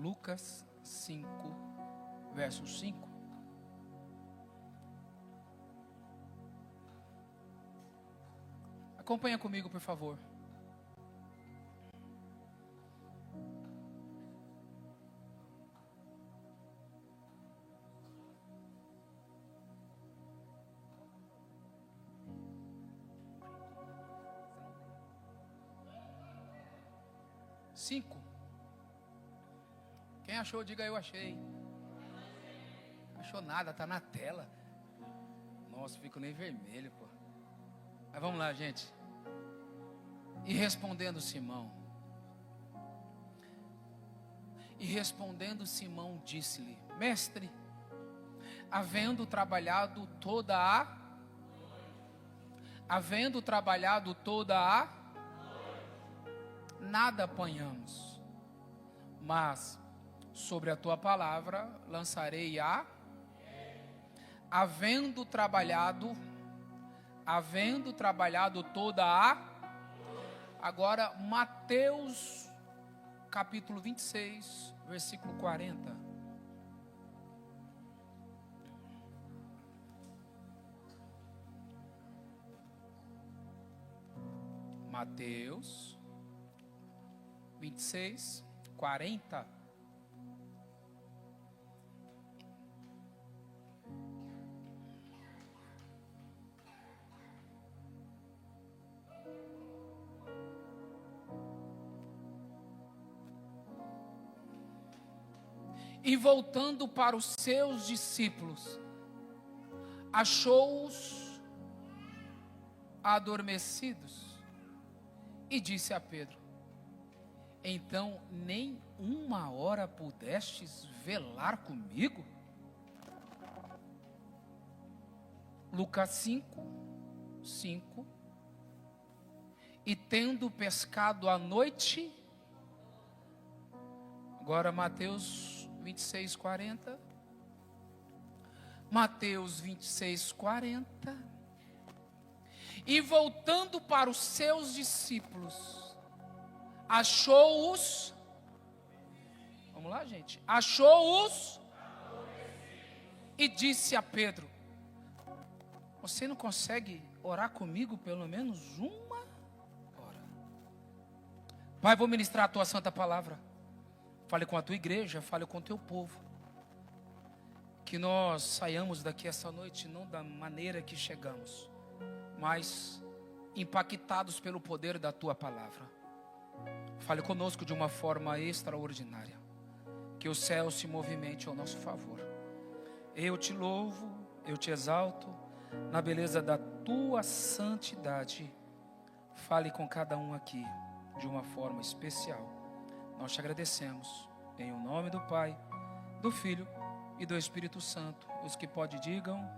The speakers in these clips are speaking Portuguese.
Lucas 5, verso 5. Acompanha comigo, por favor. Cinco. Quem achou, diga eu achei. Achou nada, tá na tela. Nossa, fico nem vermelho, pô. Mas vamos lá, gente. E respondendo Simão, disse-lhe: Mestre, havendo trabalhado toda a nada apanhamos, mas sobre a tua palavra lançarei havendo trabalhado toda a. Agora, Mateus, capítulo 26, versículo 40. Mateus 26, 40. E voltando para os seus discípulos, achou-os adormecidos e disse a Pedro: então nem uma hora pudestes velar comigo? Lucas 5, 5. E tendo pescado à noite. Agora Mateus 26, 40. Mateus 26, 40. E voltando para os seus discípulos, achou-os. Vamos lá, gente. Achou-os e disse a Pedro: você não consegue orar comigo pelo menos uma hora? Pai, vou ministrar a tua santa palavra. Fale com a tua igreja, fale com o teu povo. Que nós saiamos daqui essa noite não da maneira que chegamos, mas impactados pelo poder da tua palavra. Fale conosco de uma forma extraordinária. Que o céu se movimente ao nosso favor. Eu te louvo, eu te exalto, na beleza da tua santidade. Fale com cada um aqui de uma forma especial. Nós te agradecemos, em o nome do Pai, do Filho e do Espírito Santo. Os que podem, digam.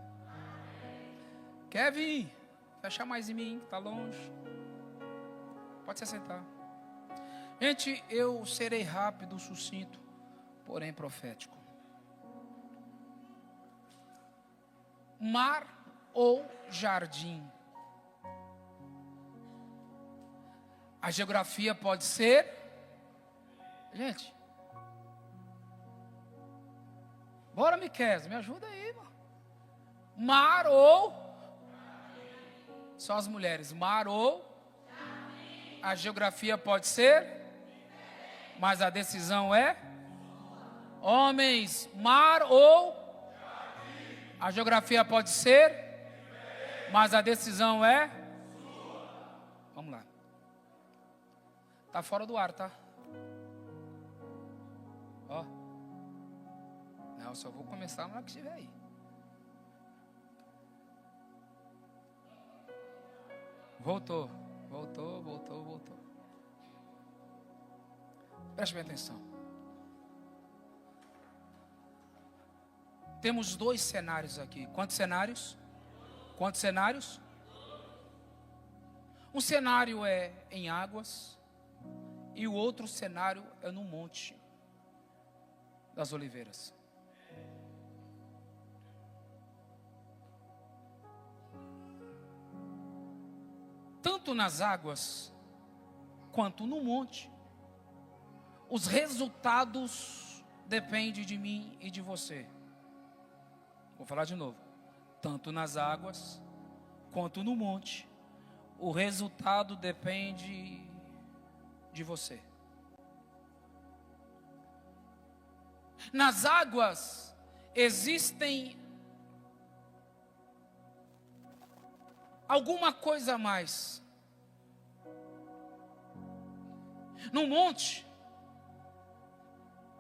Kevin, fecha mais em mim, está longe. Pode se sentar. Gente, eu serei rápido, sucinto, porém profético. Mar ou jardim? A geografia pode ser... Gente, bora, Miquel, me ajuda aí, mano. Mar ou... Só as mulheres. Mar ou... A geografia pode ser... Mas a decisão é... Homens, mar ou... A geografia pode ser... Mas a decisão é... Vamos lá. Tá fora do ar, tá? Ó. Não, só vou começar na hora que estiver aí. Voltou. Preste bem atenção. Temos dois cenários aqui. Quantos cenários? Um cenário é em águas e o outro cenário é no Monte das Oliveiras. Tanto nas águas quanto no monte, os resultados depende de mim e de você. Vou falar de novo. Tanto nas águas quanto no monte, o resultado depende de você. Nas águas existem alguma coisa a mais. No monte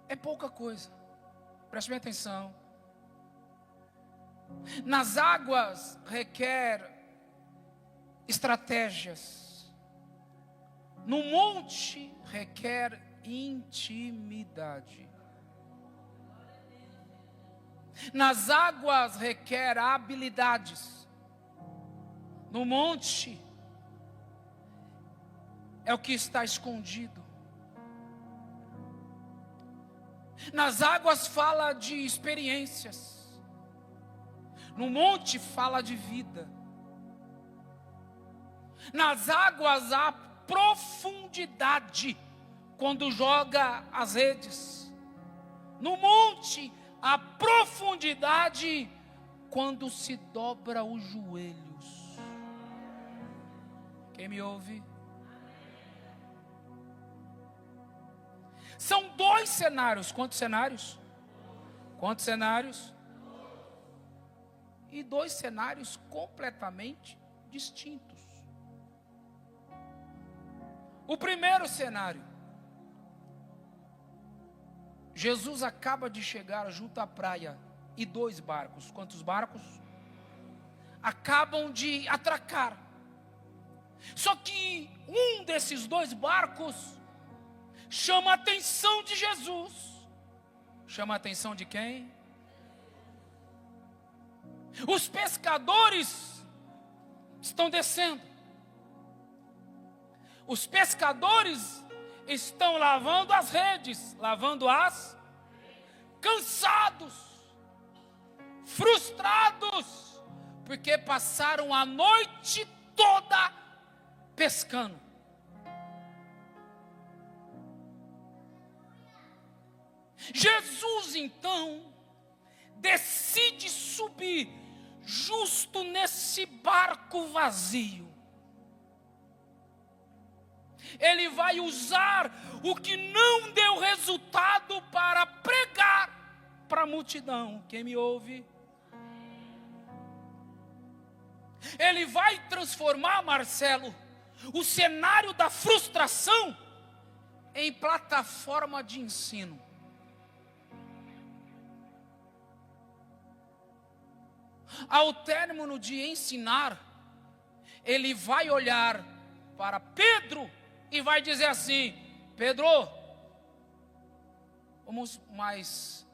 é pouca coisa. Preste bem atenção. Nas águas requer estratégias. No monte requer intimidade. Nas águas requer habilidades. No monte é o que está escondido. Nas águas fala de experiências. No monte fala de vida. Nas águas há profundidade quando joga as redes. No monte há profundidade quando se dobra os joelhos. Quem me ouve? São 2 cenários. Quantos cenários? Quantos cenários? E 2 cenários completamente distintos. O primeiro cenário: Jesus acaba de chegar junto à praia e 2 barcos. Quantos barcos? Acabam de atracar. Só que um desses 2 barcos chama a atenção de Jesus. Chama a atenção de quem? Os pescadores estão descendo. Os pescadores estão lavando as redes, cansados, frustrados, porque passaram a noite toda pescando. Jesus então decide subir justo nesse barco vazio. Ele vai usar o que não deu resultado para pregar para a multidão. Quem me ouve? Ele vai transformar, Marcelo, o cenário da frustração em plataforma de ensino. Ao término de ensinar, ele vai olhar para Pedro e vai dizer assim: Pedro, vamos mais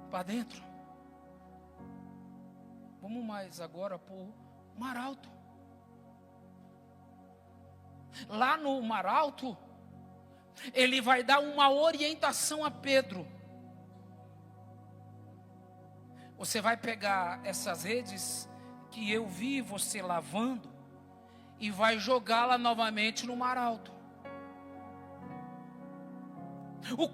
para dentro. Vamos mais agora para o Mar Alto. Lá no Mar Alto, ele vai dar uma orientação a Pedro. Você vai pegar essas redes que eu vi você lavando e vai jogá-la novamente no Mar Alto. O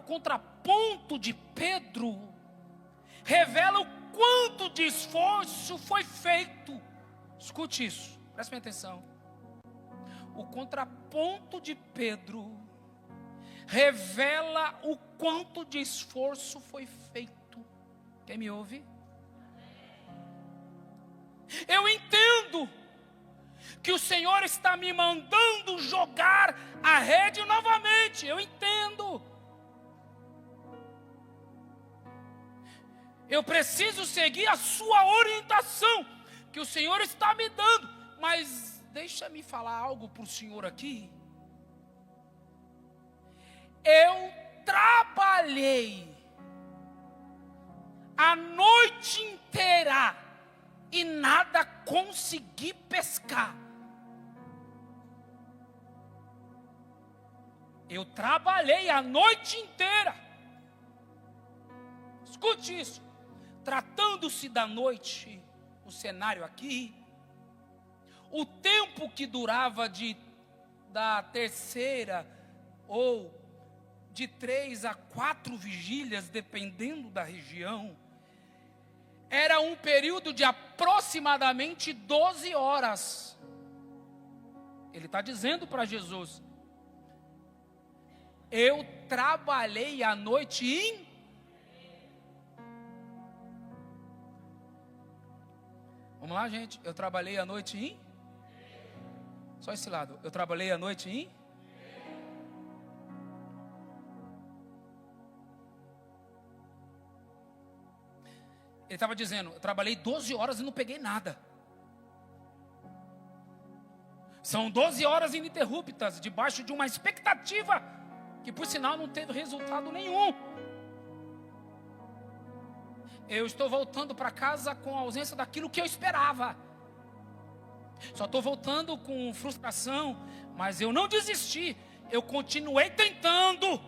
contraponto de Pedro revela o quanto de esforço foi feito. Escute isso, preste atenção. O contraponto de Pedro revela o quanto de esforço foi feito. Quem me ouve? Eu entendo que o Senhor está me mandando jogar a rede novamente. Eu entendo. Eu preciso seguir a sua orientação que o Senhor está me dando. Mas deixa-me falar algo para o Senhor aqui. Eu trabalhei a noite inteira e nada consegui pescar. Eu trabalhei a noite inteira. Escute isso. Tratando-se da noite, o cenário aqui, o tempo que durava da terceira ou de 3 a 4 vigílias, dependendo da região, era um período de aproximadamente 12 horas. Ele está dizendo para Jesus: eu trabalhei a noite inteira. Vamos lá, gente. Eu trabalhei a noite inteira. Só esse lado. Eu trabalhei a noite inteira. Ele estava dizendo: eu trabalhei 12 horas e não peguei nada. São 12 horas ininterruptas, debaixo de uma expectativa, que por sinal não teve resultado nenhum. Eu estou voltando para casa com a ausência daquilo que eu esperava. Só estou voltando com frustração, mas eu não desisti. Eu continuei tentando.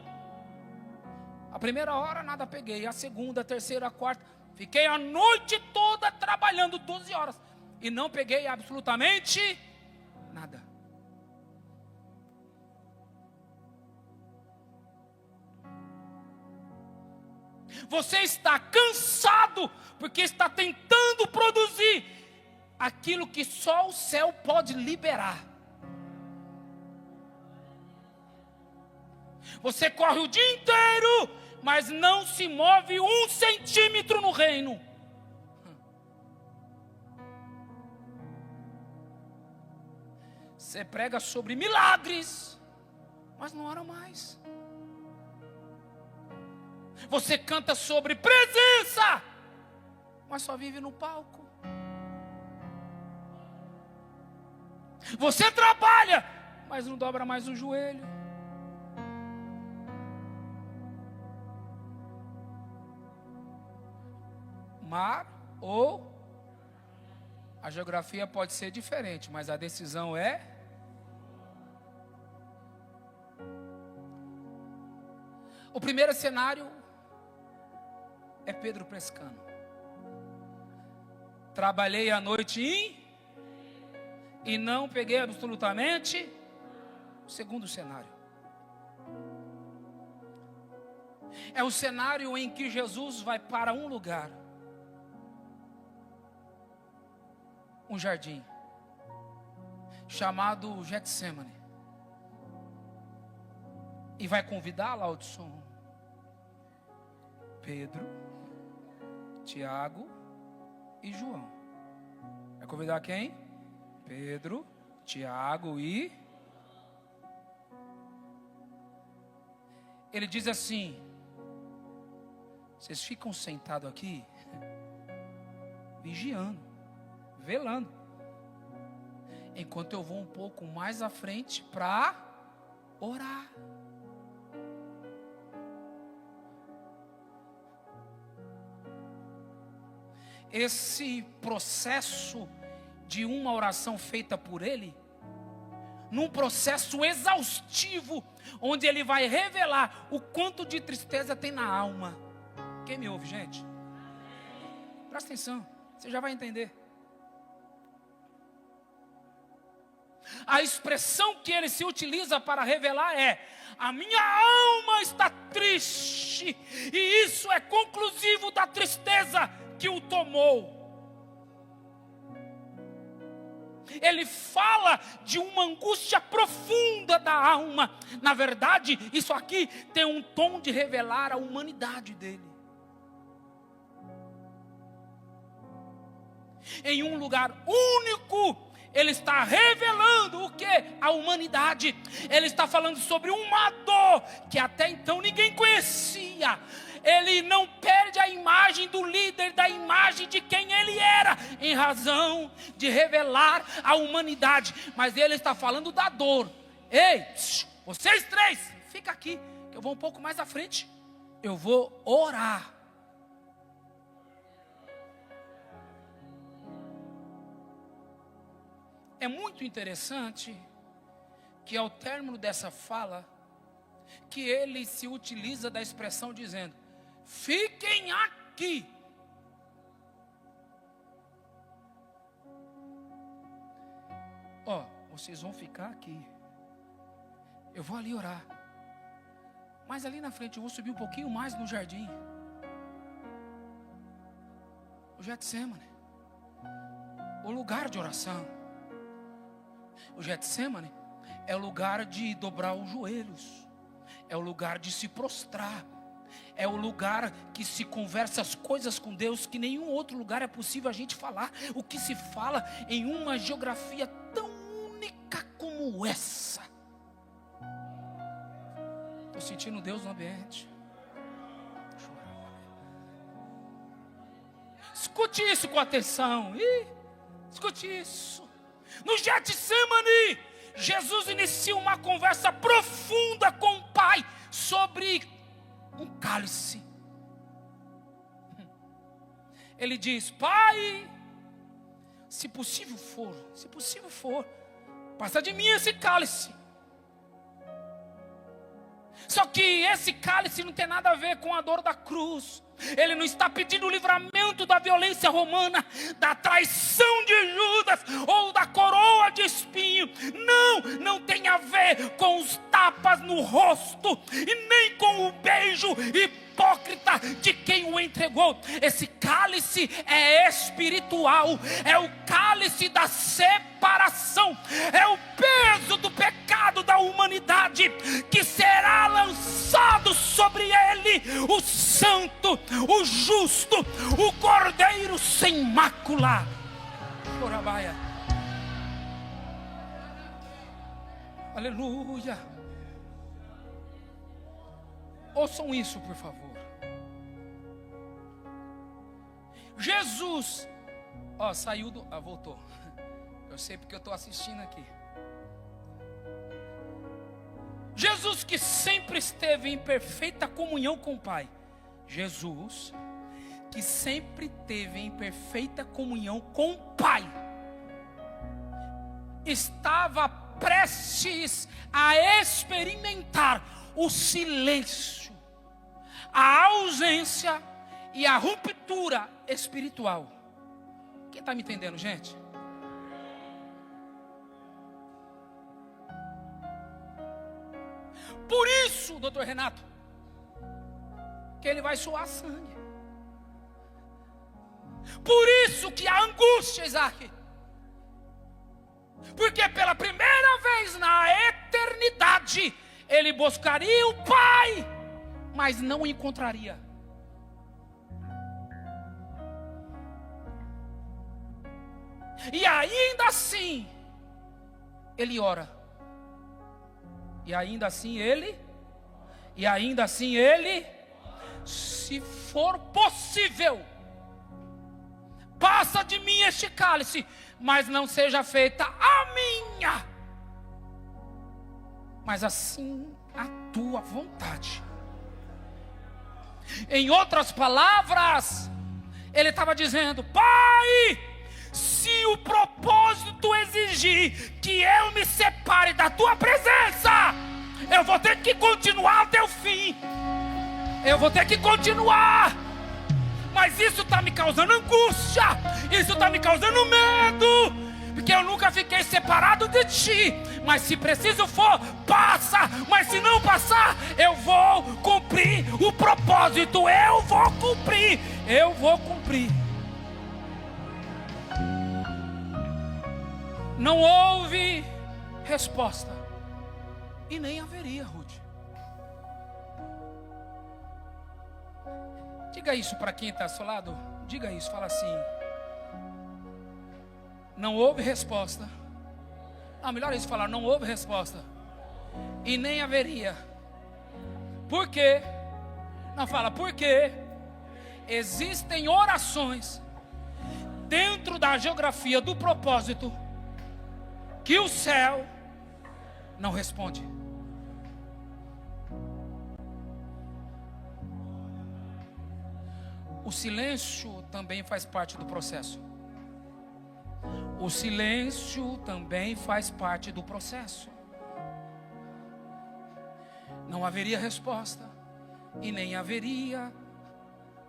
A primeira hora nada peguei, a segunda, a terceira, a quarta. Fiquei a noite toda trabalhando 12 horas e não peguei absolutamente nada. Você está cansado porque está tentando produzir aquilo que só o céu pode liberar. Você corre o dia inteiro, mas não se move 1 centímetro no reino. Você prega sobre milagres, mas não ora mais. Você canta sobre presença, mas só vive no palco. Você trabalha, mas não dobra mais o joelho. Mar ou a geografia pode ser diferente, mas a decisão é. O primeiro cenário é Pedro pescando. Trabalhei a noite e não peguei absolutamente. O segundo cenário é o cenário em que Jesus vai para um lugar, um jardim chamado Getsemane, e vai convidar lá o som Pedro, Tiago e João. Vai convidar quem? Pedro, Tiago e... Ele diz assim: vocês ficam sentados aqui vigiando, velando, enquanto eu vou um pouco mais à frente para orar. Esse processo de uma oração feita por ele, num processo exaustivo, onde ele vai revelar o quanto de tristeza tem na alma. Quem me ouve, gente? Presta atenção, você já vai entender. A expressão que ele se utiliza para revelar é: a minha alma está triste, e isso é conclusivo da tristeza que o tomou. Ele fala de uma angústia profunda da alma. Na verdade, isso aqui tem um tom de revelar a humanidade dele. Em um lugar único, ele está revelando o que? A humanidade. Ele está falando sobre uma dor que até então ninguém conhecia. Ele não perde a imagem do líder, da imagem de quem ele era, em razão de revelar a humanidade. Mas ele está falando da dor. Ei, vocês três, fica aqui, que eu vou um pouco mais à frente. Eu vou orar. É muito interessante que ao término dessa fala, que ele se utiliza da expressão dizendo: fiquem aqui. Ó, vocês vão ficar aqui. Eu vou ali orar. Mas ali na frente eu vou subir um pouquinho mais no jardim. O Getsemane, o lugar de oração. O Getsemane é o lugar de dobrar os joelhos, é o lugar de se prostrar, é o lugar que se conversa as coisas com Deus que nenhum outro lugar é possível a gente falar o que se fala em uma geografia tão única como essa. Estou sentindo Deus no ambiente. Escute isso com atenção. Escute isso. No Getsemane, Jesus inicia uma conversa profunda com o Pai sobre um cálice. Ele diz: Pai, se possível for, passa de mim esse cálice. Só que esse cálice não tem nada a ver com a dor da cruz. Ele não está pedindo o livramento da violência romana, da traição de Judas ou da coroa de espinho. Não tem a ver com os tapas no rosto e nem com o beijo hipócrita de quem o entregou. Esse cálice é espiritual, é o cálice da separação, é o peso do pecado da humanidade que será lançado sobre ele, o santo, o justo, o cordeiro sem mácula. Orabaia. Aleluia. Ouçam isso, por favor. Jesus, saiu do... voltou. Eu sei porque eu estou assistindo aqui. Jesus, que sempre esteve em perfeita comunhão com o Pai. Jesus, que sempre esteve em perfeita comunhão com o Pai, estava prestes a experimentar o silêncio, a ausência e a ruptura espiritual. Quem está me entendendo, gente? Por isso, doutor Renato, que ele vai suar sangue. Por isso que a angústia, Isaac. Porque pela primeira vez na eternidade, ele buscaria o Pai, mas não o encontraria. E ainda assim, ele ora. E ainda assim ele, se for possível, passa de mim este cálice, mas não seja feita a minha, mas assim a tua vontade. Em outras palavras, ele estava dizendo: Pai, se o propósito exigir que eu me separe da tua presença, eu vou ter que continuar até o fim. Eu vou ter que continuar. Mas isso está me causando angústia, isso está me causando medo, porque eu nunca fiquei separado de ti. Mas se preciso for, passa. Mas se não passar, eu vou cumprir o propósito. Eu vou cumprir. Não houve resposta. E nem haveria, Ruth. Diga isso para quem está ao seu lado. Diga isso, fala assim: não houve resposta. Melhor isso, falar: não houve resposta. E nem haveria. Por quê? Não, fala: porque existem orações dentro da geografia do propósito que o céu não responde. O silêncio também faz parte do processo. O silêncio também faz parte do processo. Não haveria resposta e nem haveria,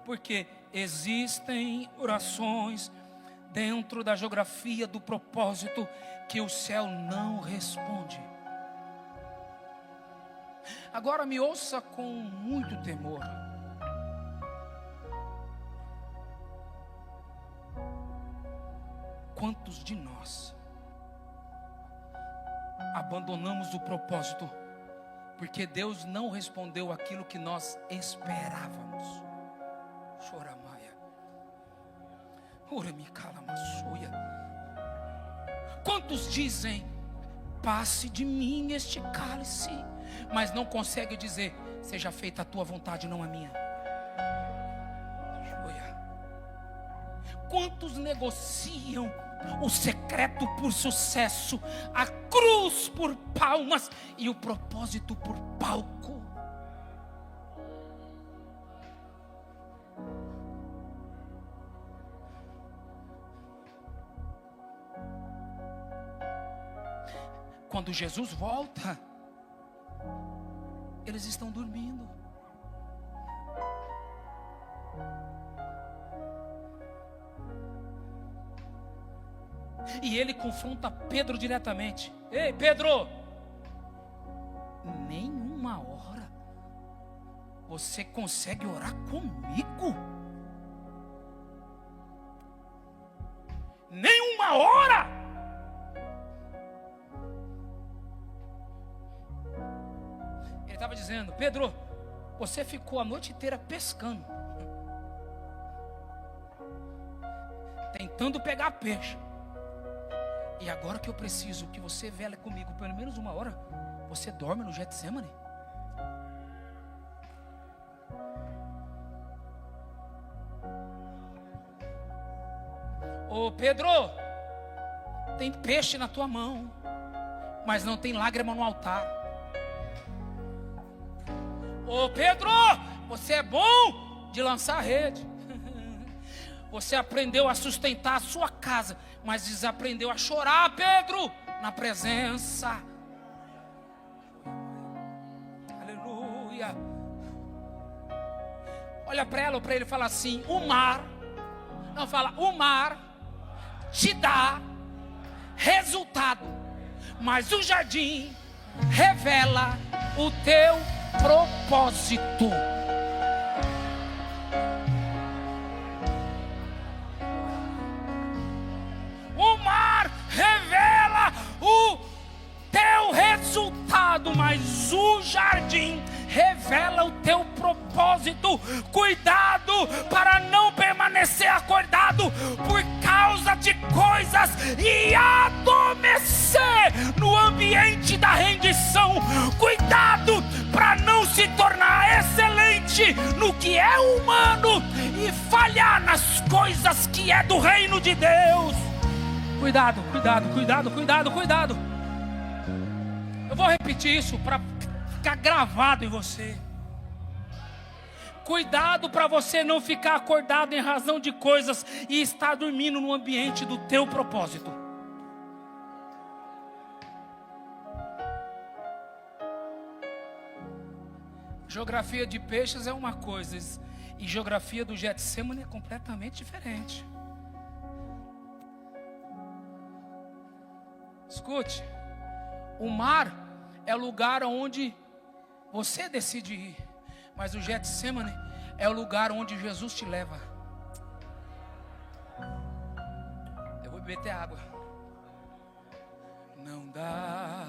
porque existem orações dentro da geografia do propósito que o céu não responde. Agora me ouça com muito temor. Quantos de nós abandonamos o propósito porque Deus não respondeu aquilo que nós esperávamos? Choramaia, ora-me calamassuia. Quantos dizem: passe de mim este cálice, mas não consegue dizer: seja feita a tua vontade, não a minha. Quantos negociam o secreto por sucesso, a cruz por palmas e o propósito por palco? Quando Jesus volta, eles estão dormindo. E ele confronta Pedro diretamente. Ei, Pedro, nenhuma hora você consegue orar comigo? Nenhuma hora? Ele estava dizendo: Pedro, você ficou a noite inteira pescando, tentando pegar peixe. E agora que eu preciso que você vele comigo pelo menos uma hora, você dorme no Getsemane? Ô Pedro, tem peixe na tua mão, mas não tem lágrima no altar. Ô Pedro, você é bom de lançar a rede. Você aprendeu a sustentar a sua casa, mas desaprendeu a chorar, Pedro, na presença. Aleluia. Olha para ela ou para ele e fala assim: o mar, não, fala, o mar te dá resultado, mas o jardim revela o teu propósito. Revela o teu resultado, mas o jardim revela o teu propósito. Cuidado para não permanecer acordado por causa de coisas e adormecer no ambiente da rendição. Cuidado para não se tornar excelente no que é humano e falhar nas coisas que é do reino de Deus. Cuidado, cuidado, cuidado, cuidado, cuidado. Eu vou repetir isso para ficar gravado em você. Cuidado para você não ficar acordado em razão de coisas e estar dormindo no ambiente do teu propósito. Geografia de peixes é uma coisa e geografia do Getsemane é completamente diferente. Escute, o mar é o lugar onde você decide ir, mas o Getsemane é o lugar onde Jesus te leva. Eu vou beber até água. Não dá,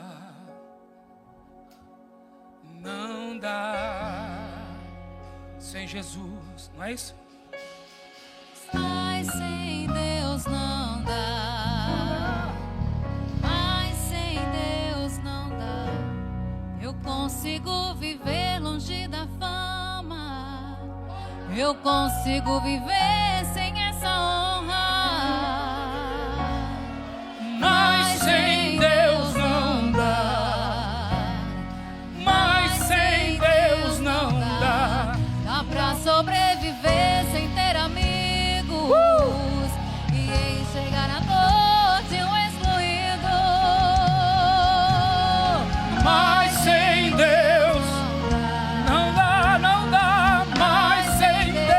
não dá sem Jesus, não é isso? Mas sem Deus não dá. Eu consigo viver longe da fama. Eu consigo viver sem essa honra. Mas sem Deus não dá. Mas sem Deus não dá. Dá pra sobreviver sem ter amigos e enxergar a dor de um excluído. Mas sem Deus não dá, não dá. Mas sem Deus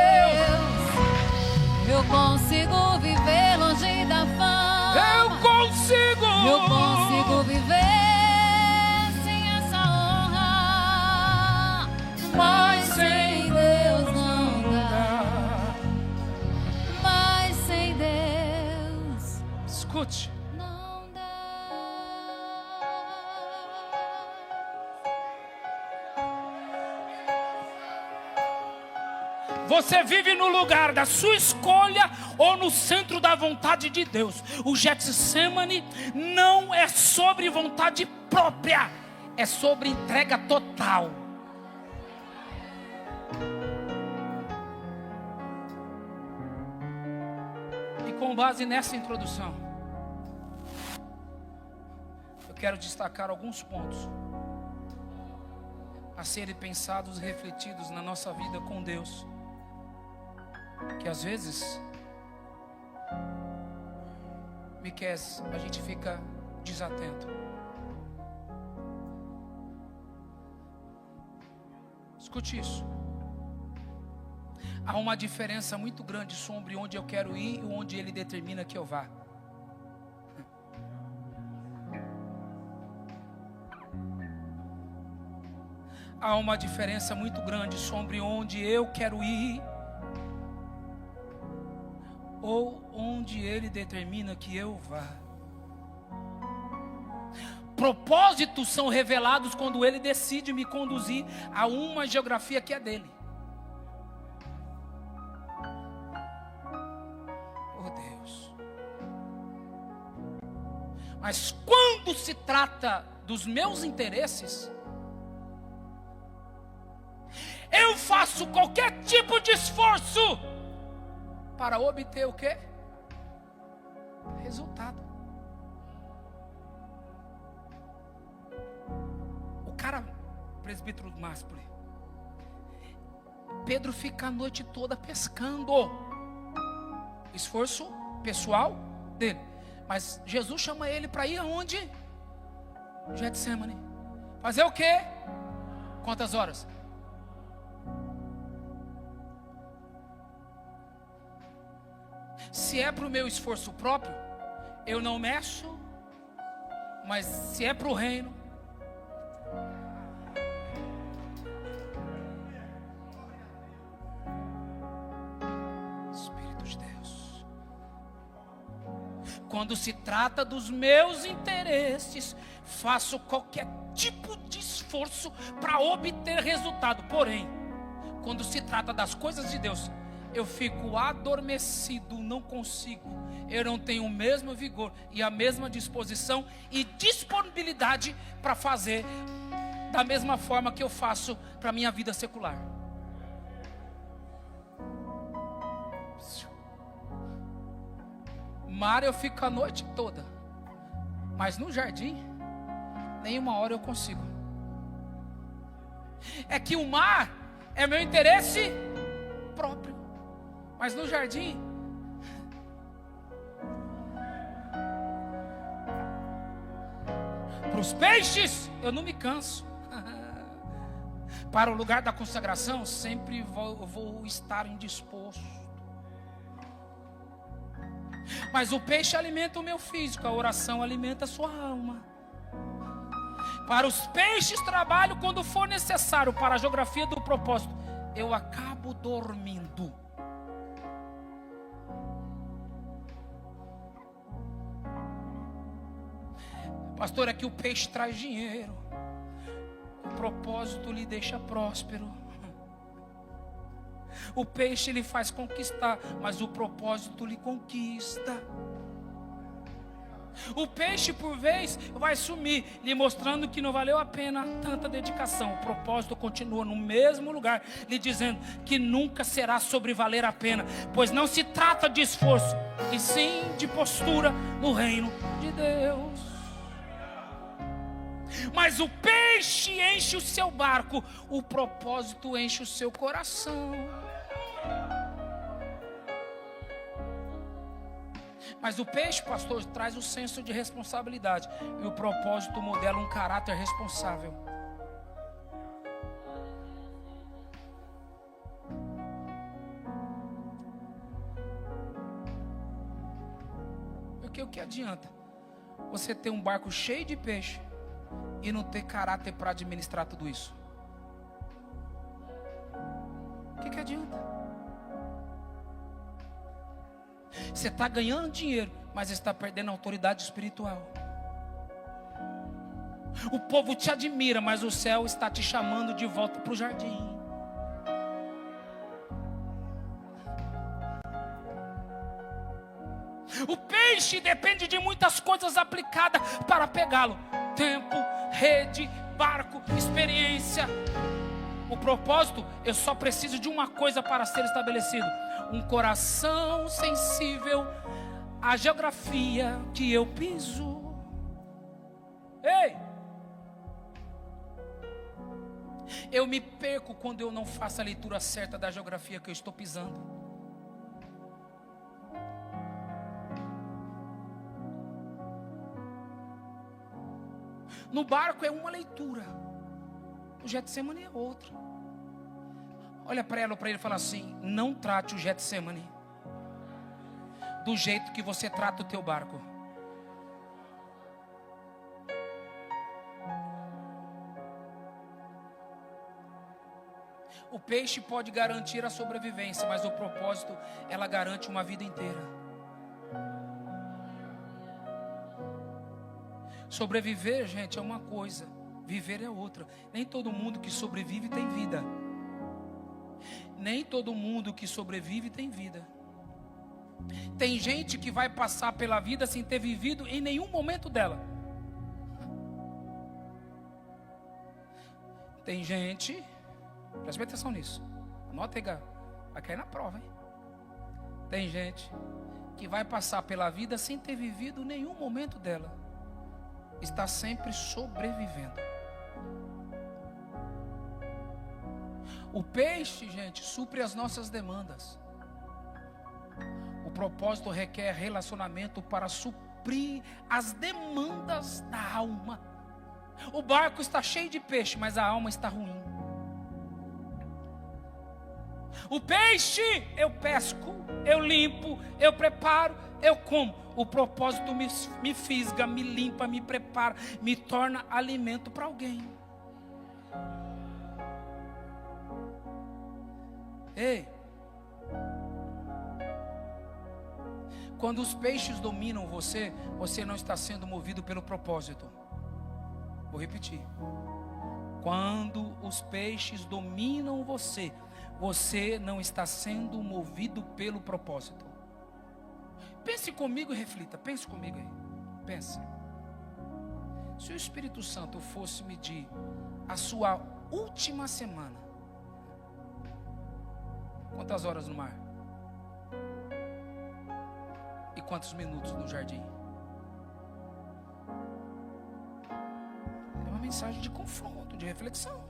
Você vive no lugar da sua escolha ou no centro da vontade de Deus? O Getsemane não é sobre vontade própria, é sobre entrega total. E com base nessa introdução, eu quero destacar alguns pontos a serem pensados e refletidos na nossa vida com Deus, que às vezes, Miquel, a gente fica desatento. Escute isso. Há uma diferença muito grande sobre onde eu quero ir e onde Ele determina que eu vá. Há uma diferença muito grande sobre onde eu quero ir ou onde Ele determina que eu vá. Propósitos são revelados quando Ele decide me conduzir a uma geografia que é dele. Oh Deus. Mas quando se trata dos meus interesses, eu faço qualquer tipo de esforço para obter o quê? Resultado. O cara, presbítero Maspoli, Pedro fica a noite toda pescando. Esforço pessoal dele. Mas Jesus chama ele para ir aonde? Getsemane. Fazer o quê? Quantas horas? Se é para o meu esforço próprio, eu não mexo. Mas se é para o reino, Espírito de Deus, quando se trata dos meus interesses, faço qualquer tipo de esforço para obter resultado. Porém, quando se trata das coisas de Deus, eu fico adormecido, não consigo. Eu não tenho o mesmo vigor e a mesma disposição e disponibilidade para fazer da mesma forma que eu faço para a minha vida secular. Mar eu fico a noite toda, mas no jardim, nenhuma hora eu consigo. É que o mar é meu interesse próprio. Mas no jardim, para os peixes, eu não me canso. Para o lugar da consagração, sempre vou estar indisposto. Mas o peixe alimenta o meu físico, a oração alimenta a sua alma. Para os peixes, trabalho quando for necessário. Para a geografia do propósito, eu acabo dormindo. Pastor, é que o peixe traz dinheiro, o propósito lhe deixa próspero. O peixe lhe faz conquistar, mas o propósito lhe conquista. O peixe por vez vai sumir, lhe mostrando que não valeu a pena tanta dedicação. O propósito continua no mesmo lugar, lhe dizendo que nunca será sobre valer a pena, pois não se trata de esforço, e sim de postura no reino de Deus. Mas o peixe enche o seu barco, o propósito enche o seu coração. Mas o peixe, pastor, traz o senso de responsabilidade, e o propósito modela um caráter responsável. Porque o que adianta você ter um barco cheio de peixe e não ter caráter para administrar tudo isso? O que adianta? Você está ganhando dinheiro, mas está perdendo a autoridade espiritual. O povo te admira, mas o céu está te chamando de volta para o jardim. O peixe depende de muitas coisas aplicadas para pegá-lo: tempo, rede, barco, experiência. O propósito, eu só preciso de uma coisa para ser estabelecido: um coração sensível à geografia que eu piso. Ei! Eu me perco quando eu não faço a leitura certa da geografia que eu estou pisando. No barco é uma leitura, o Getsemane é outra. Olha para ela ou para ele e fala assim: não trate o Getsemane do jeito que você trata o teu barco. O peixe pode garantir a sobrevivência, mas o propósito, ela garante uma vida inteira. Sobreviver, gente, é uma coisa, viver é outra. Nem todo mundo que sobrevive tem vida. Nem todo mundo que sobrevive tem vida. Tem gente que vai passar pela vida sem ter vivido em nenhum momento dela. Tem gente, preste atenção nisso, anota aí, vai cair na prova, hein? Tem gente que vai passar pela vida sem ter vivido nenhum momento dela. Está sempre sobrevivendo. O peixe, gente, supre as nossas demandas. O propósito requer relacionamento para suprir as demandas da alma. O barco está cheio de peixe, mas a alma está ruim. O peixe eu pesco, eu limpo, eu preparo, eu como. O propósito me fisga, me limpa, me prepara, me torna alimento para alguém. Ei, quando os peixes dominam você, você não está sendo movido pelo propósito. Vou repetir. Quando os peixes dominam você, você não está sendo movido pelo propósito. Pense comigo e reflita, pense comigo aí. Pense. Se o Espírito Santo fosse medir a sua última semana, quantas horas no mar? E quantos minutos no jardim? É uma mensagem de confronto, de reflexão.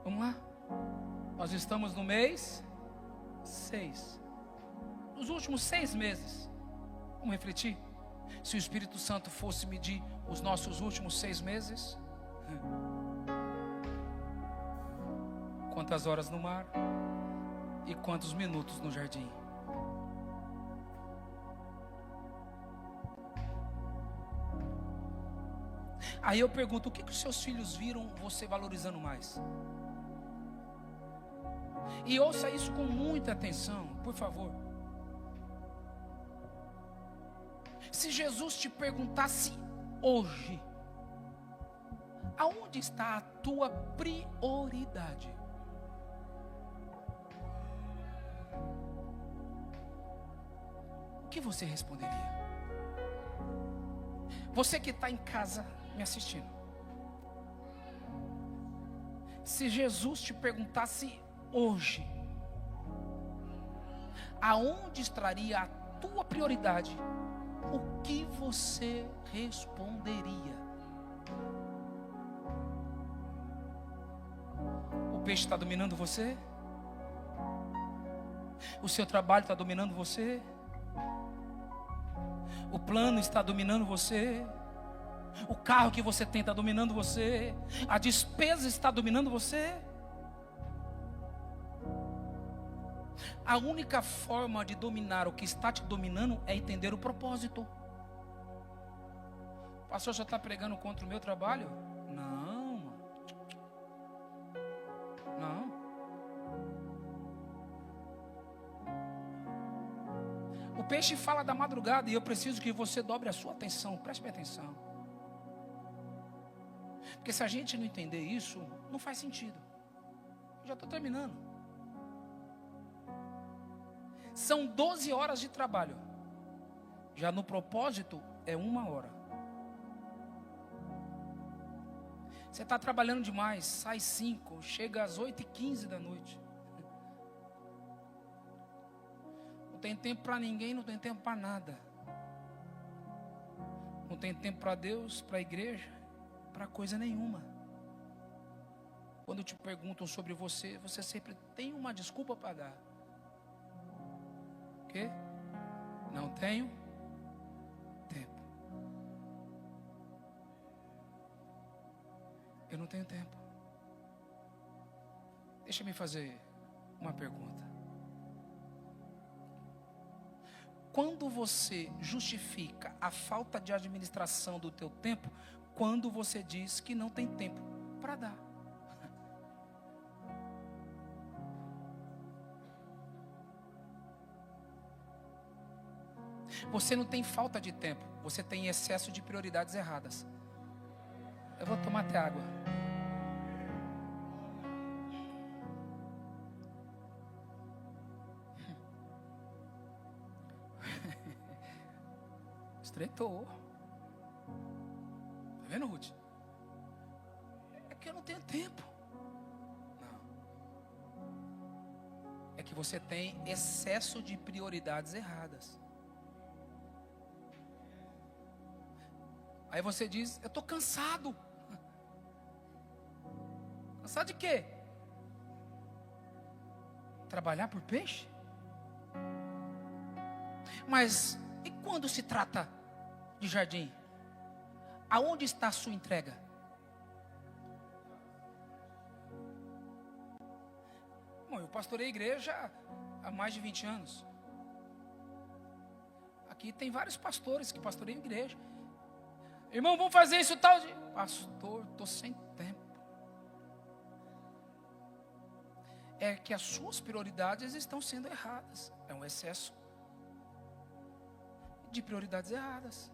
Vamos lá? Nós estamos no mês 6. Nos últimos 6 meses, vamos refletir? Se o Espírito Santo fosse medir os nossos últimos 6 meses, quantas horas no mar e quantos minutos no jardim? Aí eu pergunto: o que os seus filhos viram você valorizando mais? E ouça isso com muita atenção, por favor. Se Jesus te perguntasse hoje, aonde está a tua prioridade? O que você responderia? Você que está em casa me assistindo, se Jesus te perguntasse hoje, aonde estaria a tua prioridade, o que você responderia? O peixe está dominando você? O seu trabalho está dominando você? O plano está dominando você? O carro que você tem está dominando você? A despesa está dominando você? A única forma de dominar o que está te dominando é entender o propósito. O pastor já está pregando contra o meu trabalho? Não, mano. Não. O peixe fala da madrugada e eu preciso que você dobre a sua atenção. Preste bem atenção. Porque se a gente não entender isso, não faz sentido. já estou terminando. São 12 horas de trabalho. Já no propósito é 1 hora. Você está trabalhando demais, sai 5, chega às 8h15 da noite. Não tem tempo para ninguém, não tem tempo para nada. Não tem tempo para Deus, para a igreja, para coisa nenhuma. Quando te perguntam sobre você, você sempre tem uma desculpa para dar. O quê? Não tenho tempo. Eu não tenho tempo. Deixa eu me fazer uma pergunta. Quando você justifica a falta de administração do teu tempo, quando você diz que não tem tempo para dar. Você não tem falta de tempo, você tem excesso de prioridades erradas. Eu vou tomar até água. Estreitou. Tá vendo, Ruth? É que eu não tenho tempo. Não. É que você tem excesso de prioridades erradas. Aí você diz, eu estou cansado. Cansado de quê? Trabalhar por peixe? Mas e quando se trata de jardim? Aonde está a sua entrega? Bom, eu pastorei a igreja há mais de 20 anos. Aqui tem vários pastores que pastoreiam a igreja. Irmão, vamos fazer isso tal dia. Pastor, estou sem tempo. É que as suas prioridades estão sendo erradas. É um excesso de prioridades erradas.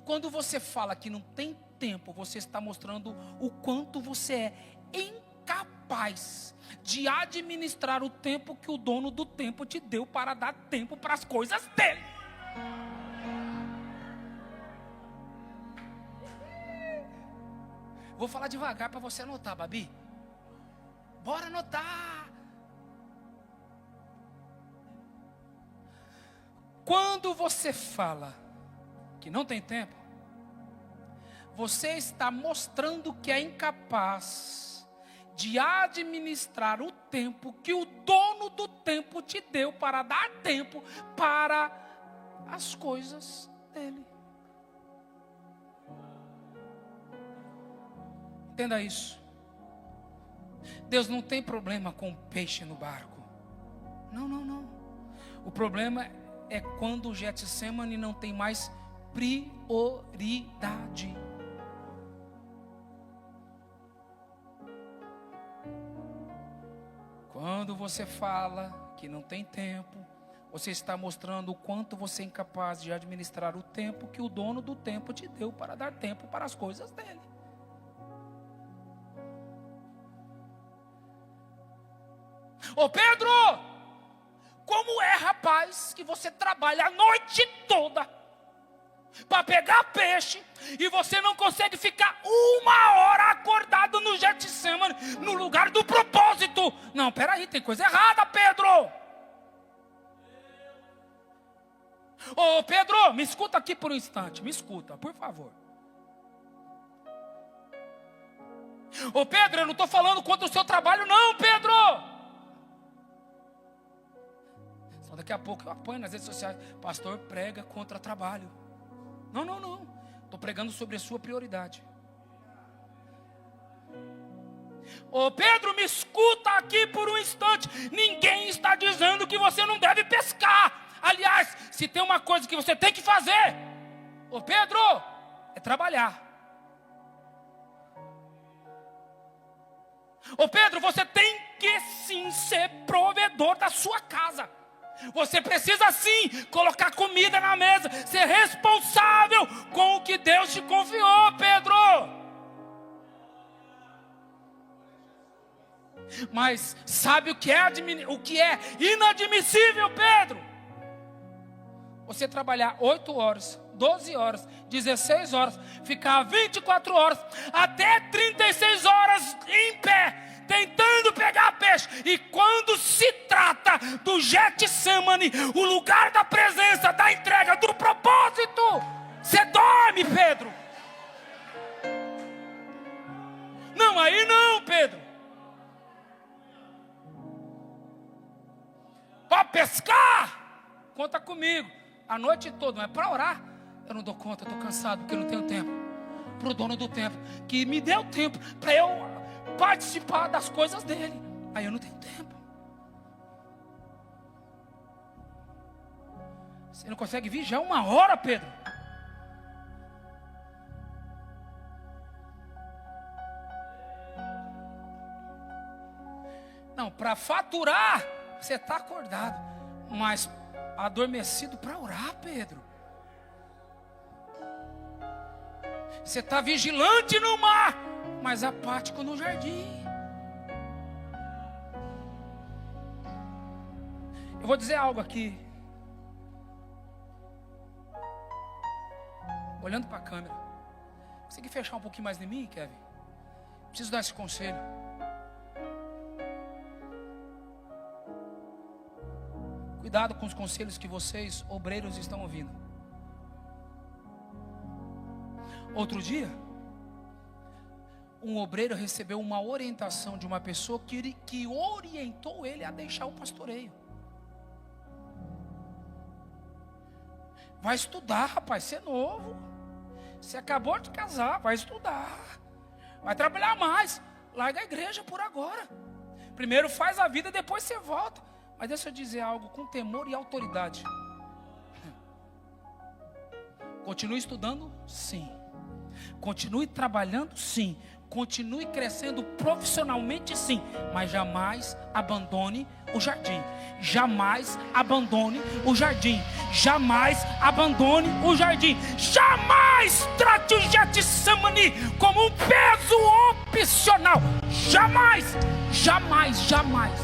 Quando você fala que não tem tempo, você está mostrando o quanto você é incapaz de administrar o tempo que o dono do tempo te deu para dar tempo para as coisas dele. Vou falar devagar para você anotar, Babi. Bora anotar. Quando você fala que não tem tempo, você está mostrando que é incapaz de administrar o tempo que o dono do tempo te deu para dar tempo para as coisas dele. Entenda isso. Deus não tem problema com o peixe no barco. Não, não, não. O problema é quando o Getsemane não tem mais prioridade. Quando você fala que não tem tempo, você está mostrando o quanto você é incapaz de administrar o tempo que o dono do tempo te deu para dar tempo para as coisas dele. Ô Pedro, como é, rapaz, que você trabalha a noite toda para pegar peixe e você não consegue ficar 1 hora acordado no Getsemane, no lugar do propósito? Não, peraí, tem coisa errada, Pedro. Ô Pedro, me escuta aqui por um instante, me escuta, por favor. Ô Pedro, eu não estou falando contra o seu trabalho não, Pedro. Só daqui a pouco eu apanho nas redes sociais, pastor prega contra trabalho. Não, não, não. Estou pregando sobre a sua prioridade. Ô Pedro, me escuta aqui por um instante. Ninguém está dizendo que você não deve pescar. Aliás, se tem uma coisa que você tem que fazer, ô Pedro, é trabalhar. Ô Pedro, você tem que sim ser provedor da sua casa. Você precisa sim colocar comida na mesa, ser responsável com o que Deus te confiou, Pedro. Mas sabe o que é inadmissível, Pedro? Você trabalhar 8 horas, 12 horas, 16 horas, ficar 24 horas, até 36 horas em pé, tentando pegar peixe. E quando se trata do Getsemane, o lugar da presença, da entrega, do propósito, você dorme, Pedro. Não, aí não, Pedro. Para pescar, conta comigo. A noite toda, mas para orar, eu não dou conta, eu estou cansado, porque eu não tenho tempo. Para o dono do tempo, que me deu tempo para eu participar das coisas dele. Aí eu não tenho tempo. Você não consegue vir já 1 hora, Pedro? Não, para faturar, você está acordado, mas adormecido para orar, Pedro. Você está vigilante no mar, mas apático no jardim. Eu vou dizer algo aqui, olhando para a câmera. Consegui fechar um pouquinho mais de mim, Kevin? Preciso dar esse conselho. Cuidado com os conselhos que vocês, obreiros, estão ouvindo. Outro dia, um obreiro recebeu uma orientação de uma pessoa que orientou ele a deixar o pastoreio. Vai estudar, rapaz, você é novo. Você acabou de casar, vai estudar. Vai trabalhar mais. Larga a igreja por agora. Primeiro faz a vida, depois você volta. Mas deixa eu dizer algo com temor e autoridade. Continue estudando? Sim. Continue trabalhando? Sim. Continue crescendo profissionalmente? Sim. Mas jamais abandone o jardim. Jamais abandone o jardim. Jamais abandone o jardim. Jamais trate o Getsemane como um peso opcional. Jamais. Jamais, jamais.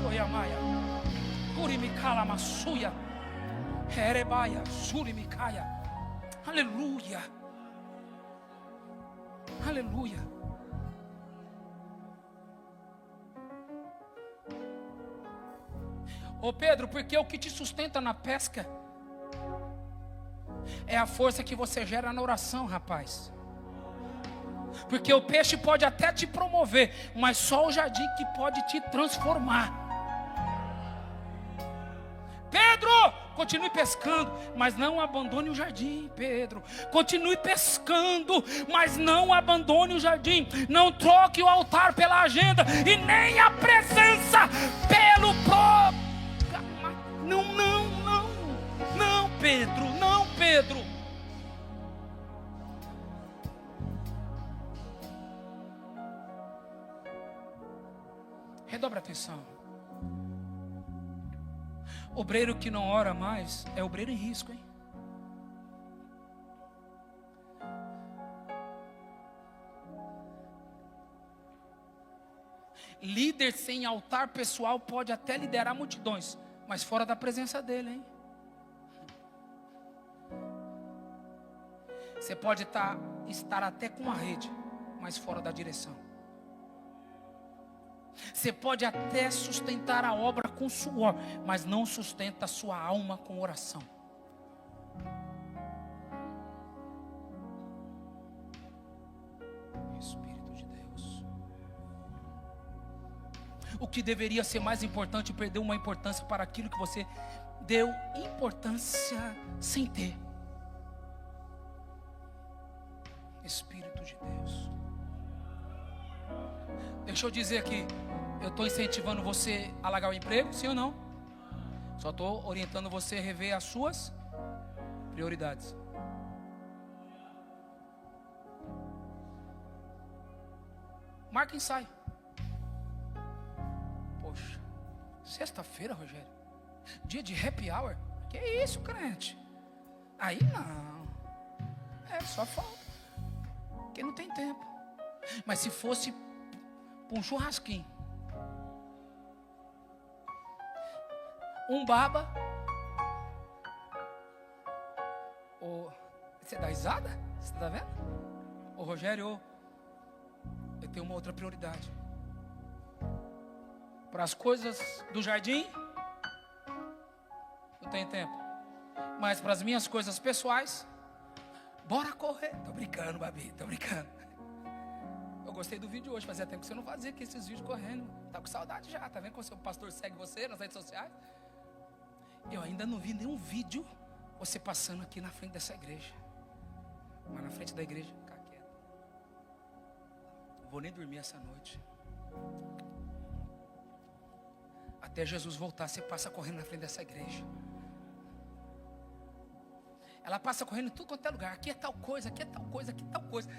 Oiamaia. Urimikala masuya. Herebaia. Surimikaya. Aleluia. Aleluia. Ô Pedro, porque o que te sustenta na pesca é a força que você gera na oração, rapaz. Porque o peixe pode até te promover, mas só o jardim que pode te transformar. Pedro, continue pescando, mas não abandone o jardim, Pedro. Continue pescando, mas não abandone o jardim. Não troque o altar pela agenda e nem a presença pelo programa. Não, não, não. Não, Pedro, não, Pedro. Redobra a atenção. Obreiro que não ora mais é obreiro em risco, hein? Líder sem altar pessoal pode até liderar multidões, mas fora da presença dele, hein? Você pode estar até com a rede, mas fora da direção. Você pode até sustentar a obra com suor, mas não sustenta a sua alma com oração. Espírito de Deus. O que deveria ser mais importante perdeu uma importância para aquilo que você deu importância sem ter. Espírito de Deus. Deixa eu dizer aqui, eu estou incentivando você a largar o emprego, sim ou não? Só estou orientando você a rever as suas prioridades. Marca ensaio. Poxa, sexta-feira, Rogério, dia de happy hour? Que isso, crente? Aí não. Só falta, porque não tem tempo. Mas se fosse para um churrasquinho. Um baba. Você dá risada? Você está vendo? Ô Rogério, eu tenho uma outra prioridade. Para as coisas do jardim, não tenho tempo. Mas para as minhas coisas pessoais, bora correr. Tô brincando, Babi, tô brincando. Eu gostei do vídeo hoje, fazia tempo que você não fazia aqui esses vídeos correndo. Tá com saudade já, tá vendo como o seu pastor segue você nas redes sociais? Eu ainda não vi nenhum vídeo você passando aqui na frente dessa igreja. Mas na frente da igreja, ficar quieto. Não vou nem dormir essa noite. Até Jesus voltar, você passa correndo na frente dessa igreja. Ela passa correndo em tudo quanto é lugar. Aqui é tal coisa, aqui é tal coisa, aqui é tal coisa.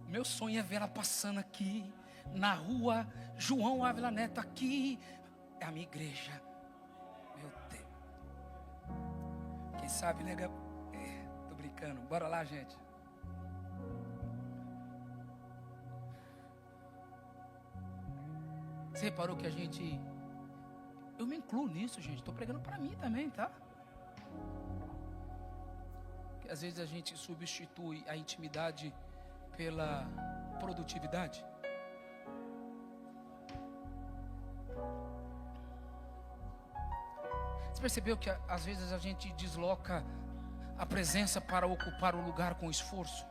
Meu sonho é ver ela passando aqui, na rua João Ávila Neto, aqui. É a minha igreja. Meu Deus. Quem sabe, nega? Tô brincando. Bora lá, gente. Você reparou que a gente... Eu me incluo nisso, gente. Estou pregando para mim também, tá? Que às vezes a gente substitui a intimidade pela produtividade. Você percebeu que às vezes a gente desloca a presença para ocupar o lugar com esforço?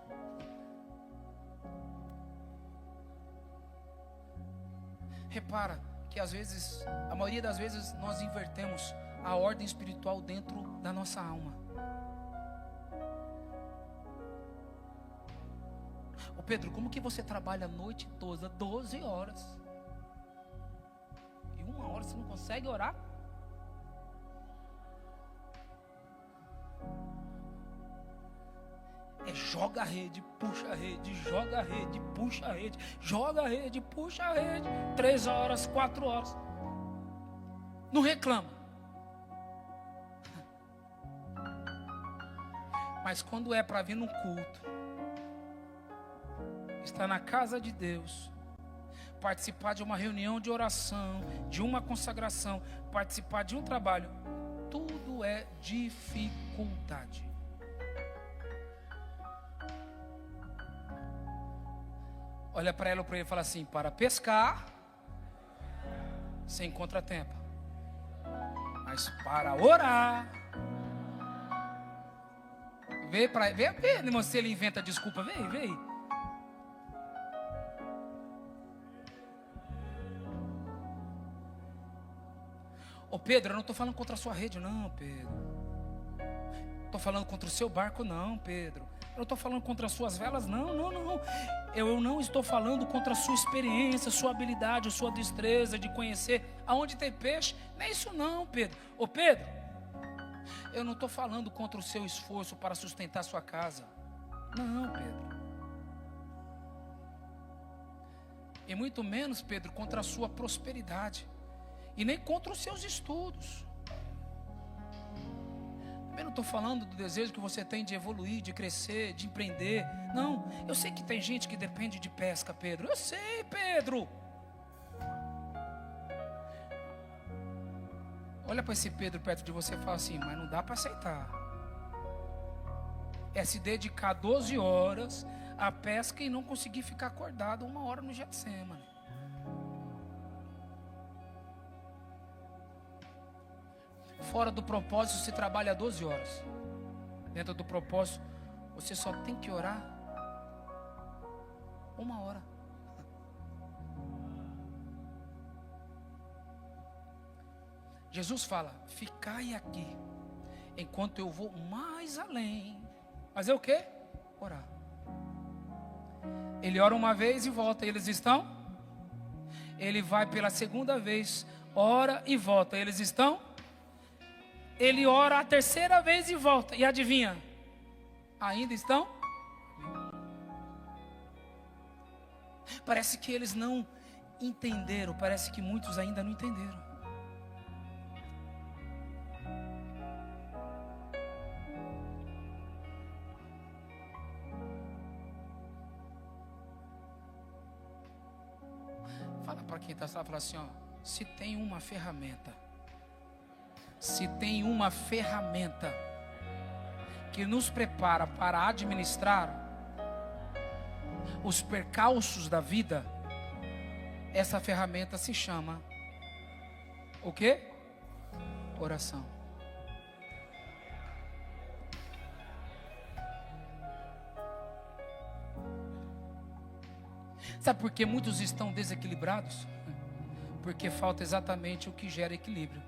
Repara que às vezes, a maioria das vezes, nós invertemos a ordem espiritual dentro da nossa alma. Ô Pedro, como que você trabalha a noite toda, 12 horas? E 1 hora você não consegue orar? Joga a rede, puxa a rede, joga a rede, puxa a rede, joga a rede, puxa a rede. 3 horas, 4 horas. Não reclama. Mas quando é para vir num culto, estar na casa de Deus, participar de uma reunião de oração, de uma consagração, participar de um trabalho, tudo é dificuldade. Olha para ela ou para ele e fala assim: para pescar, sem contratempo. Mas para orar, vê, irmão, se ele inventa desculpa, vem. Ô Pedro, eu não estou falando contra a sua rede, não, Pedro. Estou falando contra o seu barco, não, Pedro. Eu não estou falando contra as suas velas, não. Eu não estou falando contra a sua experiência, sua habilidade, sua destreza de conhecer aonde tem peixe. Não é isso não, Pedro. Ô Pedro, eu não estou falando contra o seu esforço para sustentar sua casa. Não, Pedro. E muito menos, Pedro, contra a sua prosperidade. E nem contra os seus estudos. Eu não estou falando do desejo que você tem de evoluir, de crescer, de empreender. Não, eu sei que tem gente que depende de pesca, Pedro. Eu sei, Pedro. Olha para esse Pedro perto de você e fala assim: mas não dá para aceitar. É se dedicar 12 horas à pesca e não conseguir ficar acordado 1 hora no Getsemane. Fora do propósito, você trabalha 12 horas. Dentro do propósito, você só tem que orar 1 hora. Jesus fala: ficai aqui, enquanto eu vou mais além. Fazer o quê? Orar. Ele ora uma vez e volta. Eles estão? Ele vai pela segunda vez, ora e volta. Eles estão? Ele ora a terceira vez e volta. E adivinha? Ainda estão? Parece que eles não entenderam. Parece que muitos ainda não entenderam. Fala para quem está lá, fala assim, ó, se tem uma ferramenta que nos prepara para administrar os percalços da vida, essa ferramenta se chama o quê? Oração. Sabe por que muitos estão desequilibrados? Porque falta exatamente o que gera equilíbrio.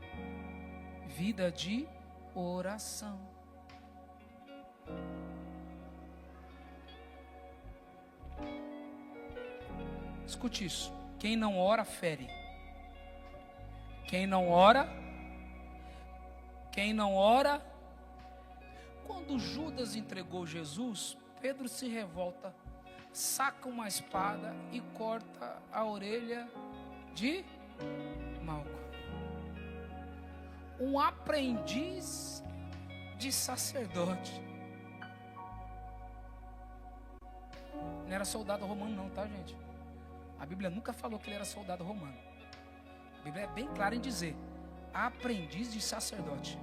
Vida de oração. Escute isso. Quem não ora, fere. Quem não ora. Quando Judas entregou Jesus, Pedro se revolta, saca uma espada e corta a orelha de Malco. Um aprendiz de sacerdote. Não era soldado romano não, tá, gente? A Bíblia nunca falou que ele era soldado romano. A Bíblia é bem clara em dizer: aprendiz de sacerdote.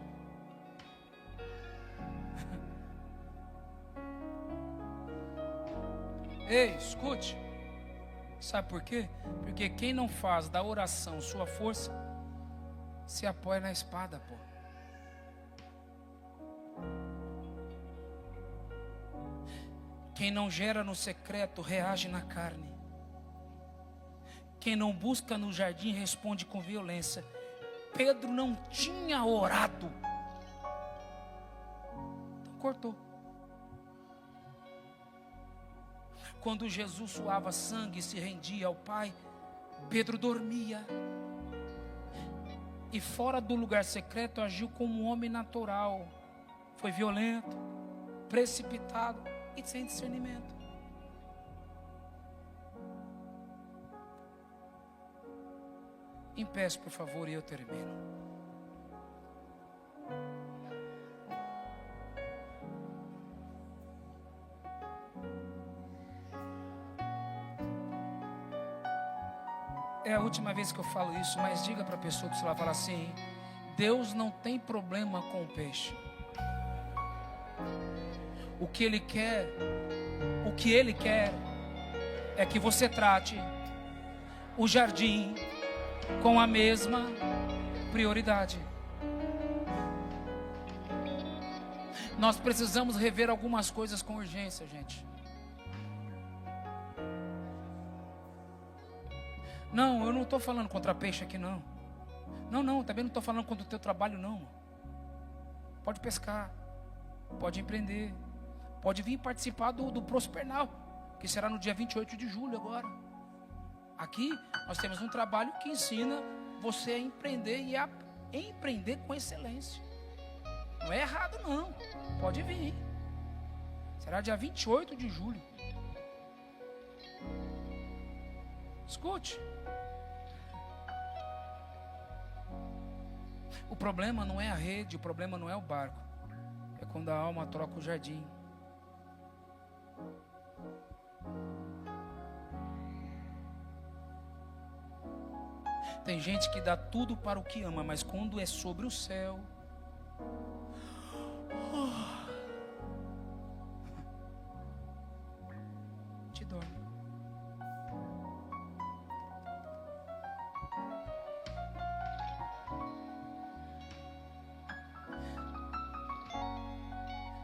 Ei, escute. Sabe por quê? Porque quem não faz da oração sua força, se apoia na espada, pô. Quem não gera no secreto, reage na carne. Quem não busca no jardim, responde com violência. Pedro não tinha orado. Então cortou. Quando Jesus suava sangue e se rendia ao Pai, Pedro dormia. E fora do lugar secreto agiu como um homem natural. Foi violento, precipitado e sem discernimento. Em pé, por favor, e eu termino. É a última vez que eu falo isso, mas diga para a pessoa que você vai falar assim: Deus não tem problema com o peixe. O que Ele quer é que você trate o jardim com a mesma prioridade. Nós precisamos rever algumas coisas com urgência, gente. Não, eu não estou falando contra peixe aqui, não. Não, também não estou falando contra o teu trabalho, não. Pode pescar, pode empreender, pode vir participar do Prospernal, que será no dia 28 de julho agora. Aqui nós temos um trabalho que ensina você a empreender e a empreender com excelência. Não é errado, não. Pode vir. Será dia 28 de julho. Escute. O problema não é a rede, o problema não é o barco. É quando a alma troca o jardim. Tem gente que dá tudo para o que ama, mas quando é sobre o céu, te dorme.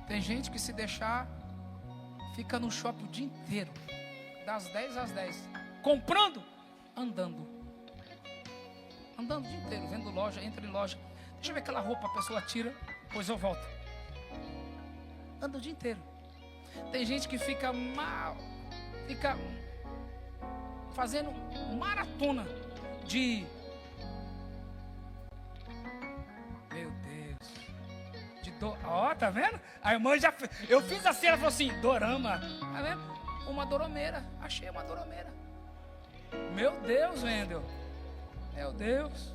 Tem gente que se deixar, fica no shopping o dia inteiro, das 10 às 10, comprando, andando o dia inteiro, vendo loja, entra em loja, deixa eu ver aquela roupa, a pessoa tira, depois eu volto, anda o dia inteiro. Tem gente que fica fazendo maratona de, meu Deus, ó, tá vendo? A irmã eu fiz assim, ela falou assim, dorama, tá vendo? Uma doromeira, achei uma doromeira. Meu Deus, Wendel. Meu Deus.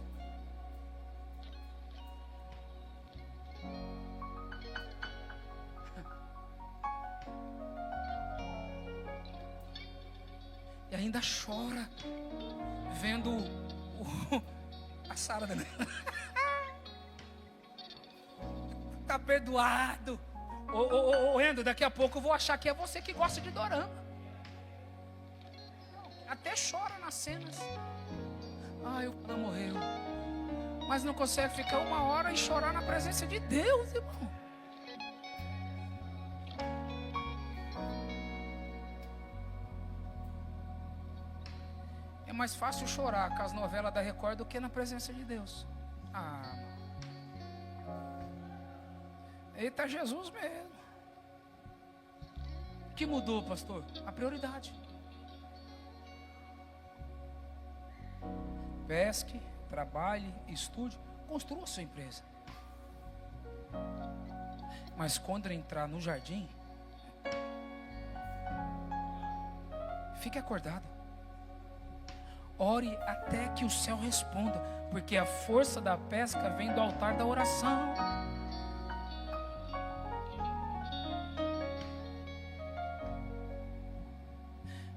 E ainda chora vendo a Sara dando. Tá perdoado. Ô, Endo, daqui a pouco eu vou achar que é você que gosta de dorama. Até chora nas cenas. Ai, o cara morreu. Mas não consegue ficar 1 hora e chorar na presença de Deus, irmão. É mais fácil chorar com as novelas da Record do que na presença de Deus. Eita, Jesus mesmo. O que mudou, pastor? A prioridade. Pesque, trabalhe, estude, construa a sua empresa. Mas quando entrar no jardim, fique acordado. Ore até que o céu responda, porque a força da pesca vem do altar da oração.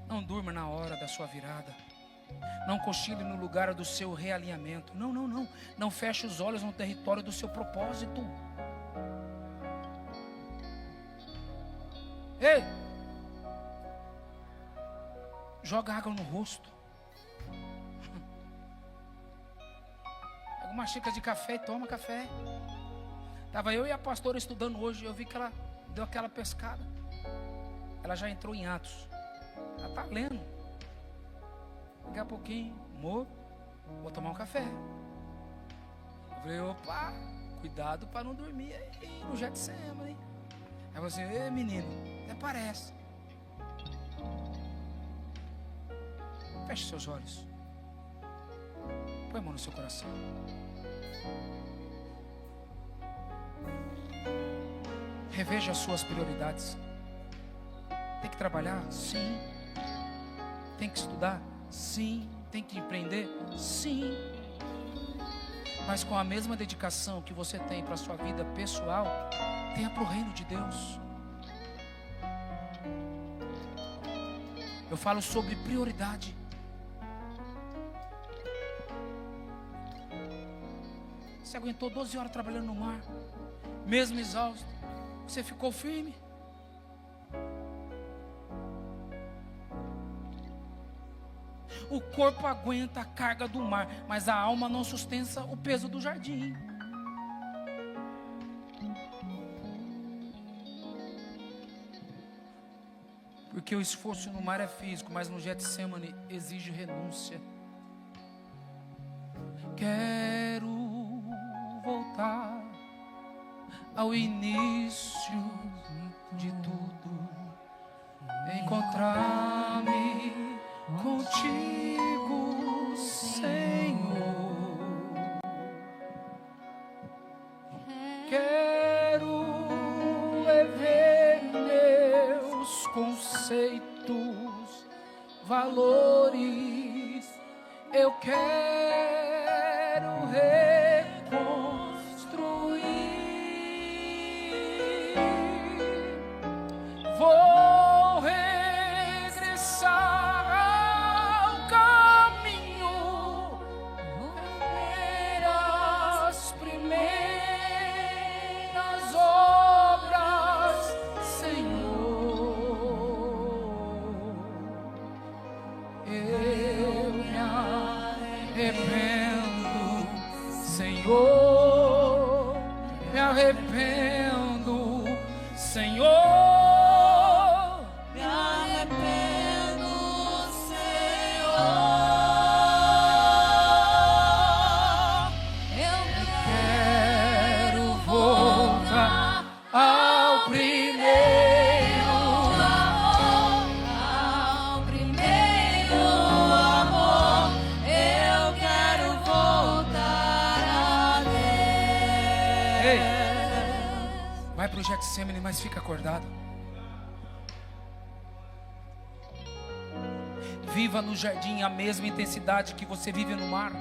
Não durma na hora da sua virada. Não cochile no lugar do seu realinhamento. Não. Não feche os olhos no território do seu propósito. Ei! Joga água no rosto. Pega uma xícara de café e toma café. Estava eu e a pastora estudando hoje. Eu vi que ela deu aquela pescada. Ela já entrou em Atos. Ela está lendo. Daqui a pouquinho, amor, vou tomar um café. Eu falei, opa, cuidado para não dormir aí no Getsemane. Aí você, ei menino, até parece. Feche seus olhos. Põe a mão no seu coração. Reveja as suas prioridades. Tem que trabalhar? Sim. Tem que estudar? Sim. Tem que empreender? Sim. Mas com a mesma dedicação que você tem para a sua vida pessoal, tenha para o reino de Deus. Eu falo sobre prioridade. Você aguentou 12 horas trabalhando no mar, mesmo exausto, você ficou firme. O corpo aguenta a carga do mar, mas a alma não sustenta o peso do jardim. Porque o esforço no mar é físico, mas no Getsemane exige renúncia. Quero voltar ao início de tudo, encontrar-me contigo, Senhor. Quero ver meus conceitos, valores. Eu quero reconstruir. Vou regressar ao caminho, ver as primeiras obras, Senhor. Eu me arrependo, Senhor, me arrependo, Senhor, me arrependo, Senhor. Eu Quero voltar ao primeiro amor, ao primeiro amor, eu quero voltar a Ei. Deus. Vai pro Getsemane, mas fica acordado. Viva no jardim a mesma intensidade que você vive no mar.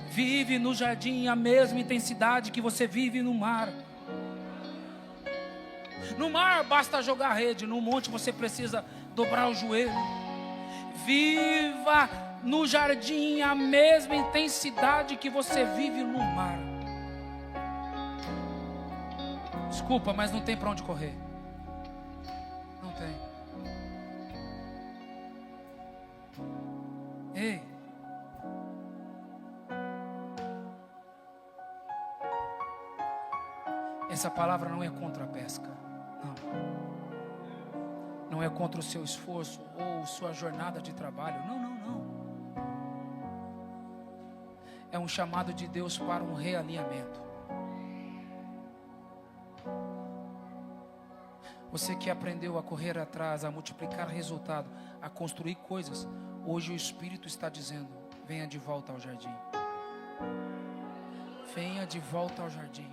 Vive no jardim a mesma intensidade que você vive no mar. No mar basta jogar rede, no monte você precisa dobrar o joelho. Viva no jardim a mesma intensidade que você vive no mar. Desculpa, mas não tem para onde correr. Não tem. Ei. Essa palavra não é contra a pesca. Não. Não é contra o seu esforço ou sua jornada de trabalho. Não, não, não. É um chamado de Deus para um realinhamento. Você que aprendeu a correr atrás, a multiplicar resultado, a construir coisas, hoje o Espírito está dizendo: venha de volta ao jardim. Venha de volta ao jardim.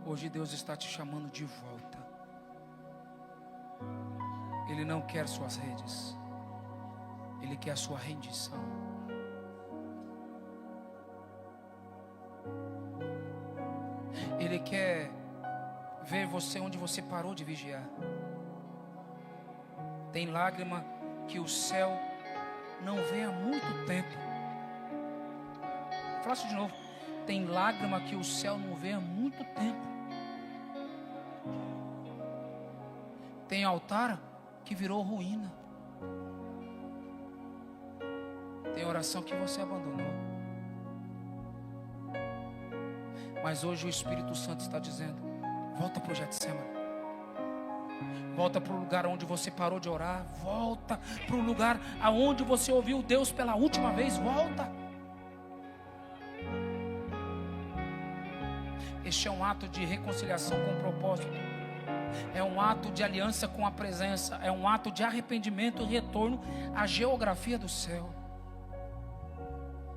Hoje Deus está te chamando de volta. Ele não quer suas redes, Ele quer a sua rendição. Ele quer ver você onde você parou de vigiar. Tem lágrima que o céu não vê há muito tempo. Fala isso de novo. Tem lágrima que o céu não vê há muito tempo. Tem altar que virou ruína. Tem oração que você abandonou. Mas hoje o Espírito Santo está dizendo: volta para o Getsemane. Volta para o lugar onde você parou de orar. Volta para o lugar aonde você ouviu Deus pela última vez. Volta. Este é um ato de reconciliação com o propósito. É um ato de aliança com a presença. É um ato de arrependimento e retorno à geografia do céu.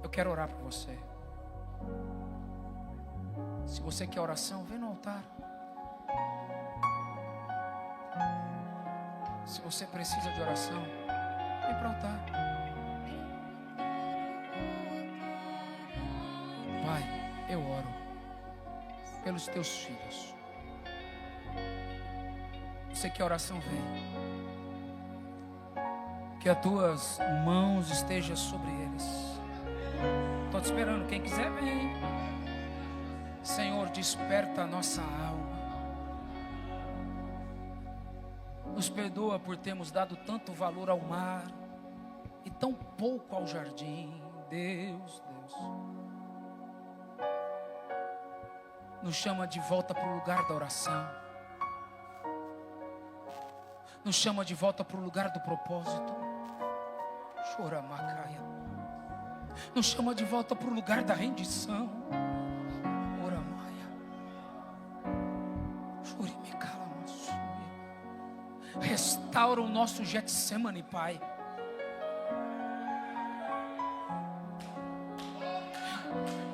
Eu quero orar por você. Se você quer oração, vem no altar. Se você precisa de oração, vem para o altar. Pai, eu oro pelos teus filhos. Você quer oração, vem. Que as tuas mãos estejam sobre eles. Estou te esperando, quem quiser vem. Senhor, desperta a nossa alma. Nos perdoa por termos dado tanto valor ao mar e tão pouco ao jardim. Deus, Deus, nos chama de volta para o lugar da oração. Nos chama de volta para o lugar do propósito. Chora macaia. Nos chama de volta para o lugar da rendição. Ora maia. Chore me cala maçuia. Restaura o nosso Getsemane, Pai.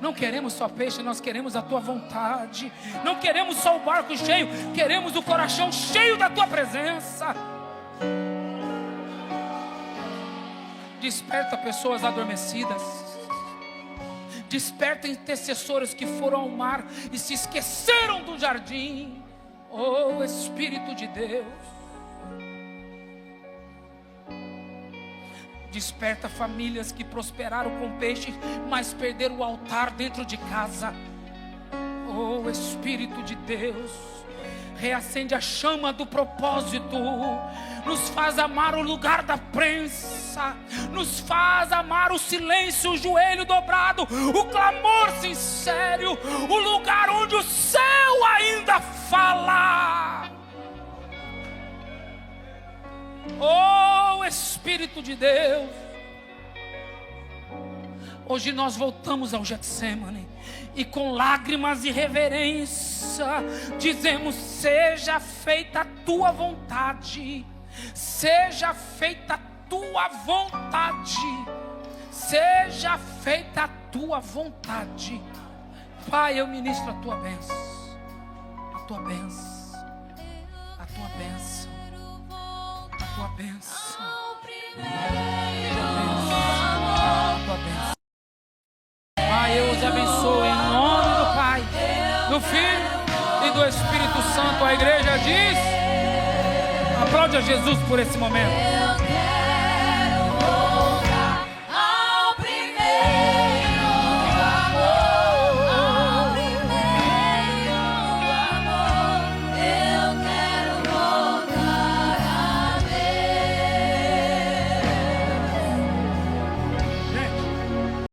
Não queremos só peixe, nós queremos a tua vontade. Não queremos só o barco cheio, queremos o coração cheio da tua presença. Desperta pessoas adormecidas. Desperta intercessores que foram ao mar e se esqueceram do jardim. Oh Espírito de Deus. Desperta famílias que prosperaram com peixe, mas perderam o altar dentro de casa. Oh Espírito de Deus, reacende a chama do propósito. Nos faz amar o lugar da prensa. Nos faz amar o silêncio, o joelho dobrado, o clamor sincero, o lugar onde o céu ainda fala. Oh Espírito de Deus, hoje nós voltamos ao Getsemane e com lágrimas e reverência dizemos: seja feita a tua vontade, seja feita a tua vontade, seja feita a tua vontade. Pai, eu ministro a tua bênção, a tua bênção, a tua bênção, a tua bênção. Pai, eu os abençoo em nome do Pai, do Filho e do Espírito Santo. A igreja diz: amém. Aplaude a Jesus por esse momento.